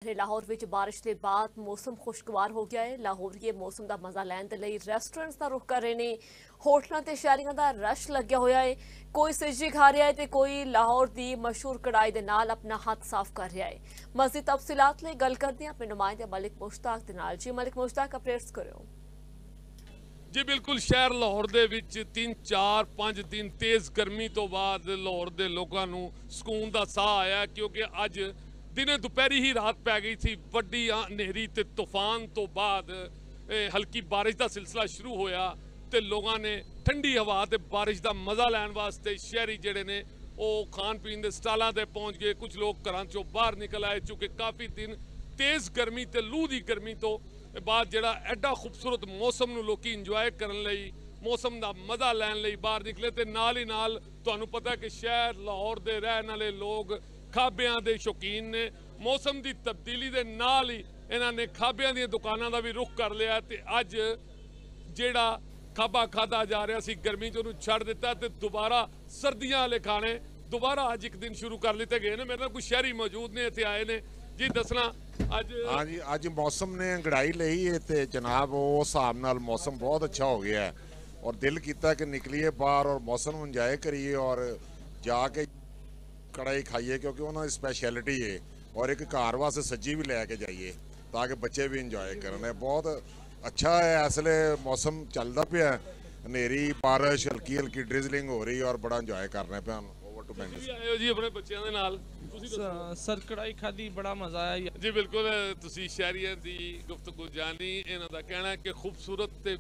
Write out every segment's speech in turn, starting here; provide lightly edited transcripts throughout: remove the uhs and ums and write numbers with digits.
है। लाहौर विच बारिश के बाद मौसम खुशगवार हो गया है। लाहौरीए मौसम का मजा लैण दे लई रेस्टोरेंट्स का रुख कर रहे हैं। होटलों ते शहरियों का रश लग्या होया है। कोई सिजी खा रहा है तो कोई लाहौर की मशहूर कढ़ाई दे नाल अपना हाथ साफ कर रहा है। मज़ीद तफसीलात लई गल करते हैं अपने नुमाइंदे मलिक मुश्ताक दे नाल। जी मलिक मुश्ताक, अपडेट्स करो। जी बिल्कुल, शहर लाहौर दे विच 3-4-5 दिन तेज़ गर्मी तो बाद लाहौर दे लोगों नूं सुकून दा साह आया, क्योंकि अज दिने दोपहरी ही रात पै गई थी। वड्डी हनेरी ते तूफान तो बाद हल्की बारिश का सिलसिला शुरू होया ते लोगों ने ठंडी हवा ते बारिश का मज़ा लैण वास्ते शहरी जिहड़े ने वो खान पीन के स्टालों ते पहुँच गए। कुछ लोग घरां चों बाहर निकल आए, चूँकि काफ़ी दिन तेज़ गर्मी ते लू की गर्मी तो बाद जिहड़ा एडा खूबसूरत मौसम नूं लोकी इंजॉय करन लई, मौसम का मज़ा लैण लई बाहर निकले। ते नाल ही नाल तुहानूं पता है कि शहर लाहौर दे रहण वाले लोग खाबियां दे शौकीन ने। मौसम की तब्दीली दे नाल ही इन्हां ने खाबियां दी दुकानां दा भी रुख कर लिया ते अज जिहड़ा खाबा खाधा जा रहा सी गर्मी चों छड़ दिता ते दोबारा सर्दियां वाले खाने दोबारा अज एक दिन शुरू कर लिते गए ने। मेरे नाल कुछ शहरी मौजूद ने, इत्थे आए ने। जी दसना अज। हाँ जी, अज मौसम ने अंगड़ाई लई है तो जनाब उस हिसाब नाल मौसम बहुत अच्छा हो गया है और दिल किया कि निकलीए बाहर और मौसम इंजॉय करिए और जाके कढ़ाई खाइए, क्योंकि उन्होंने स्पैशलिटी है। और एक घर वास्ते सज्जी भी लैके जाइए ताकि बच्चे भी इंजॉय करें। बहुत अच्छा है, इसलिए मौसम चलता पाया, हनेरी बारिश हल्की हल्की ड्रिजलिंग हो रही है और बड़ा इंजॉय कर रहे पे। ओवर टू आए हो जी अपने बच्चों के नाल? सर कढ़ाई खाधी बड़ा मजा आया जी। बिल्कुल, तुसी शहरियों की गुफ्तगू जानी। इन्हां दा कहना है कि खूबसूरत ते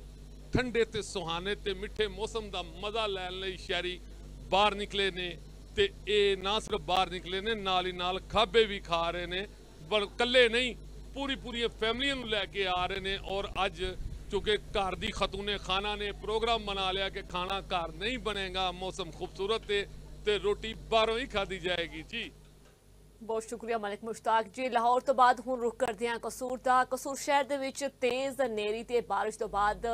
ठंडे ते सुहाने ते मिठे मौसम का मज़ा लैण लई शहरी बाहर निकले ने ते ना सिर्फ बाहर निकले ने, नाल ही नाल खाबे भी खा रहे ने। पर कल्ले नहीं, पूरी फैमिली नूं लैके आ रहे ने। और अज चूँकि घर दी खतूने खाना ने प्रोग्राम बना लिया कि खाना घर नहीं बनेगा, मौसम खूबसूरत है ते रोटी बाहरों ही खाधी जाएगी। जी बहुत शुक्रिया मलिक मुश्ताक जी। लाहौर तो बाद हुण रुख करते हैं कसूर दा। कसूर शहर दे विच तेज़ हनेरी ते बारिश तो बाद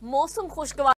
मौसम खुशगवार